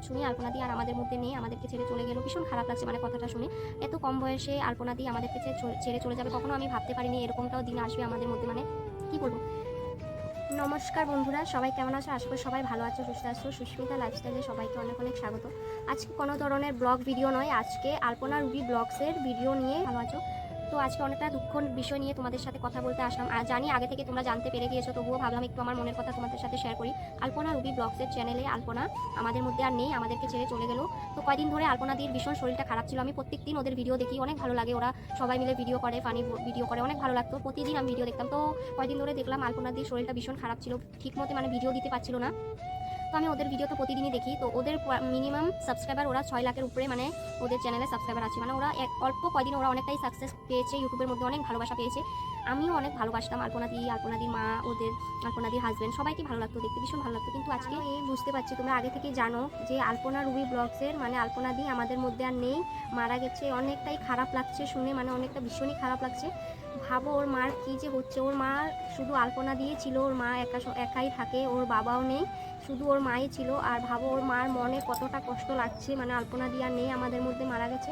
শুনি আলপনাদি আর আমাদের মধ্যে নেই, আমাদেরকে ছেড়ে চলে গেল। ভীষণ খারাপ লাগছে মানে কথাটা শুনে। এত কম বয়সে আলপনাদি আমাদেরকে ছেড়ে চলে যাবে, কখনো আমি ভাবতে পারিনি এরকমটাও দিন আসবে আমাদের মধ্যে। মানে কি বলবো। নমস্কার বন্ধুরা, সবাই কেমন আছো? আশা করি সবাই ভালো আছো, সুস্থ আছো। সুস্মিতা লাইফস্টাইলে সবাইকে অনেক অনেক স্বাগত। আজকে কোনো ধরনের ব্লগ ভিডিও নয়, আজকে আলপনা রুবি ব্লগসের ভিডিও নিয়ে ভালো আছো। তো আজকে অনেকটা দুঃখর বিষয় নিয়ে তোমাদের সাথে কথা বলতে আসলাম। জানি আগে থেকে তোমরা জানতে পেরে গিয়েছো, তবুও ভাবলাম একটু আমার মনের কথা তোমাদের সাথে শেয়ার করি। আলপনা রুবি ব্লগসের চ্যানেলে আলপনা আমাদের মধ্যে আর নেই, আমাদেরকে ছেড়ে চলে গেল। তো কয়দিন ধরে আলপনাদির ভীষণ শরীরটা খারাপ ছিল। আমি প্রত্যেকদিন ওদের ভিডিও দেখি, অনেক ভালো লাগে। ওরা সবাই মিলে ভিডিও করে, ফানি ভিডিও করে, অনেক ভালো লাগতো। প্রতিদিন আমি ভিডিও দেখতাম। তো কয়দিন ধরে দেখলাম আলপনাদির শরীরটা ভীষণ খারাপ ছিল, ঠিকমতো মানে ভিডিও দিতে পারছিল না। তো আমি ওদের ভিডিও তো প্রতিদিনই দেখি। তো ওদের মিনিমাম সাবস্ক্রাইবার ওরা 6 লাখের উপরে, মানে ওদের চ্যানেলে সাবস্ক্রাইবার আছে। মানে ওরা অল্প কয়দিন ওরা অনেকটাই সাকসেস পেয়েছে, ইউটিউবের মধ্যে অনেক ভালোবাসা পেয়েছে। আমিও অনেক ভালোবাসতাম আলপনাদির মা, ওদের আলপনাদির হাজব্যান্ড, সবাইকে ভালো লাগতো, দেখতে ভীষণ ভালো লাগতো। কিন্তু আজকে এই বুঝতে পারছি, তোমরা আগে থেকেই জানো যে আলপনা রুবি ব্লগসের মানে আলপনাদি আমাদের মধ্যে আর নেই, মারা গেছে। অনেকটাই খারাপ লাগছে শুনে, মানে অনেকটা ভীষণই খারাপ লাগছে। ভাবো ওর মার কী যে হচ্ছে। ওর মা শুধু আলপনা দিয়ে ছিল, ওর মা একাই থাকে, ওর বাবাও নেই, শুধু ওর মাই ছিল। আর ভাবো ওর মার মনে কতটা কষ্ট লাগছে, মানে আলপনা দিয়া নেই, আমাদের মধ্যে মারা গেছে।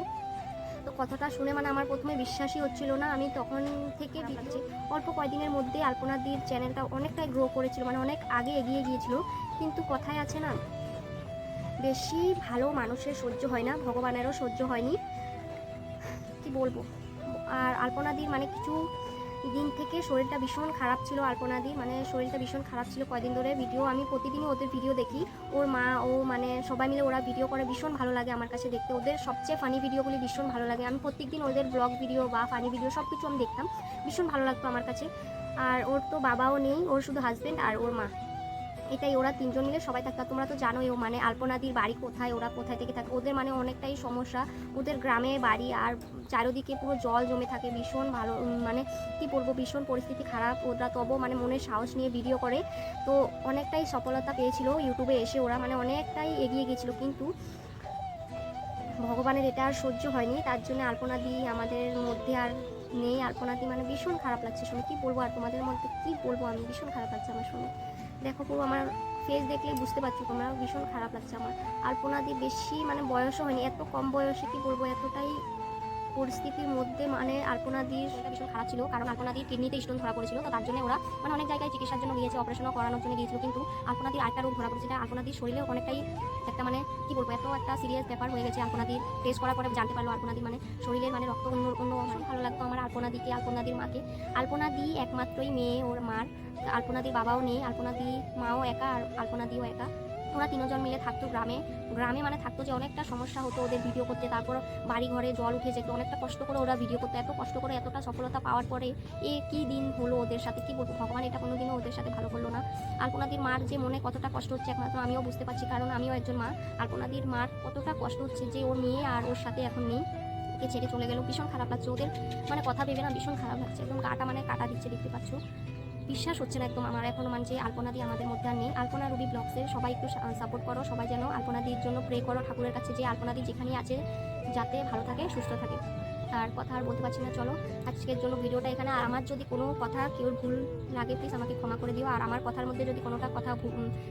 তো কথাটা শুনে মানে আমার প্রথমে বিশ্বাসই হচ্ছিল না। আমি তখন থেকে দেখছি অল্প কয়েকদিনের মধ্যে আলপনা দির চ্যানেলটা অনেকটাই গ্রো করেছিল, মানে অনেক আগে এগিয়ে গিয়েছিল। কিন্তু কথায় আছে না, বেশি ভালো মানুষের সহ্য হয় না, ভগবানেরও সহ্য হয়নি, কি বলবো। আর আলপনাদির মানে কিছু দিন থেকে শরীরটা ভীষণ খারাপ ছিল। আলপনাদির মানে শরীরটা ভীষণ খারাপ ছিল কয়দিন ধরে। ভিডিও আমি প্রতিদিনই ওদের ভিডিও দেখি, ওর মা ও মানে সবাই মিলে ওরা ভিডিও করে, ভীষণ ভালো লাগে আমার কাছে দেখতে। ওদের সবচেয়ে ফানি ভিডিওগুলি ভীষণ ভালো লাগে। আমি প্রত্যেকদিন ওদের ব্লগ ভিডিও বা ফানি ভিডিও সব কিছু আমি দেখতাম, ভীষণ ভালো লাগতো আমার কাছে। আর ওর তো বাবাও নেই, ওর শুধু হাজব্যান্ড আর ওর মা, এটাই, ওরা তিনজন মিলে সবাই থাকতো। তোমরা তো জানোই ও মানে আলপনাদির বাড়ি কোথায়, ওরা কোথায় থেকে থাকে। ওদের মানে অনেকটাই সমস্যা, ওদের গ্রামে বাড়ি আর চারিদিকে পুরো জল জমে থাকে। ভীষণ ভালো মানে কি বলবো, ভীষণ পরিস্থিতি খারাপ। ওরা তবুও মানে মনের সাহস নিয়ে ভিডিও করে। তো অনেকটাই সফলতা পেয়েছিল ইউটিউবে এসে, ওরা মানে অনেকটাই এগিয়ে গিয়েছিল। কিন্তু ভগবানের এটা আর সহ্য হয়নি, তার জন্য আলপনাদি আমাদের মধ্যে আর নেই। আলপনাদি মানে ভীষণ খারাপ লাগছে শুনে, কি বলবো আর তোমাদের মধ্যে কি বলবো। আমি ভীষণ খারাপ লাগছে আমার শুনে। দেখো পুরো আমার ফেস দেখলে বুঝতে পারছো তোমরা, ভীষণ খারাপ লাগছে আমার। আলপনাদি বেশি মানে বয়সও হয়নি, এত কম বয়সে কি বলবো, এতটাই পরিস্থিতির মধ্যে মানে আলপনাদির ভীষণ খারাপ ছিল। কারণ আলপনাদির কিডনিতে স্টোন ধরা পড়েছিল। তো তার জন্য ওরা মানে অনেক জায়গায় চিকিৎসার জন্য গিয়েছে, অপারেশনও করানোর জন্য গিয়েছিল। কিন্তু আলপনাদির আরেকটা রোগ ধরা পড়েছে, আলপনাদির শরীরে অনেকটাই একটা মানে কি বলবো, এত একটা সিরিয়াস ব্যাপার হয়ে গেছে। আলপনাদির টেস্ট করার পরে জানতে পারলো আলপনাদির মানে শরীরের মানে রক্ত অন্য অন্য অংশ। ভালো লাগতো আমার আলপনাদিকে, আলপনাদির মাকে। আলপনাদি একমাত্রই মেয়ে ওর মার, আলপনাদির বাবাও নেই, আলপনাদি মাও একা আর আলপনাদিও একা। ওরা তিনজন মিলে থাকতো গ্রামে। গ্রামে মানে থাকতো যে অনেকটা সমস্যা হতো ওদের ভিডিও করতে। তারপর বাড়ি ঘরে জল উঠে যেত, অনেকটা কষ্ট করে ওরা ভিডিও করতো। এত কষ্ট করে এতটা সফলতা পাওয়ার পরে কি দিন হলো ওদের সাথে, কি বলবো, ভগবান এটা কোনোদিনও ওদের সাথে ভালো করলো না। আলপনাদির মার যে মনে কতটা কষ্ট হচ্ছে একমাত্র আমিও বুঝতে পারছি, কারণ আমিও একজন মা। আলপনাদির মার কতটা কষ্ট হচ্ছে যে ওর মেয়ে আর ওর সাথে এখন নেই, ওকে ছেড়ে চলে গেল। ভীষণ খারাপ লাগছে ওদের মানে কথা ভেবে না, ভীষণ খারাপ লাগছে। একদম গাটা মানে কাটা দিচ্ছে, দেখতে পাচ্ছ। বিশ্বাস হচ্ছে না একদম আমার এখনও, মানে যে আলপনাদি আমাদের মধ্যে আর নেই। আলপনা রুবি ব্লগসের সবাই একটু সাপোর্ট করো, সবাই যেন আলপনাদির জন্য প্রে করো ঠাকুরের কাছে, যে আলপনাদি যেখানে আছে যাতে ভালো থাকে, সুস্থ থাকে। আর কথা আর বলতে পারছি না, চলো আজকের জন্য ভিডিওটা এখানে। আর আমার যদি কোনো কথা কেউ ভুল লাগে প্লিজ আমাকে ক্ষমা করে দিও। আর আমার কথার মধ্যে যদি কোনোটা কথা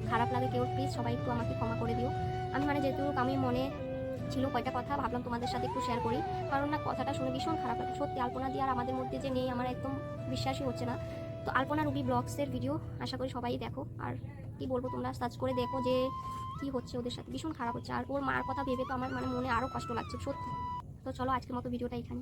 খারাপ লাগে কেউ, প্লিজ সবাই একটু আমাকে ক্ষমা করে দিও। আমি মানে যেহেতু আমি মনে ছিল কয়টা কথা ভাবলাম তোমাদের সাথে একটু শেয়ার করি, কারণ না কথাটা শুনে ভীষণ খারাপ লাগে সত্যি। আলপনাদি আর আমাদের মধ্যে যে নেই আমার একদম বিশ্বাসই হচ্ছে না। তো আলপনা রুবি ব্লগসের ভিডিও আশা করি সবাই দেখো। আর কি বলবো, তোমরা সার্চ করে দেখো যে কি হচ্ছে ওদের সাথে, ভীষণ খারাপ হচ্ছে। আর ওর মার কথা ভেবে তো আমার মানে মনে আরও কষ্ট লাগছে সত্যি। তো চলো আজকের মতো ভিডিওটা এখানে।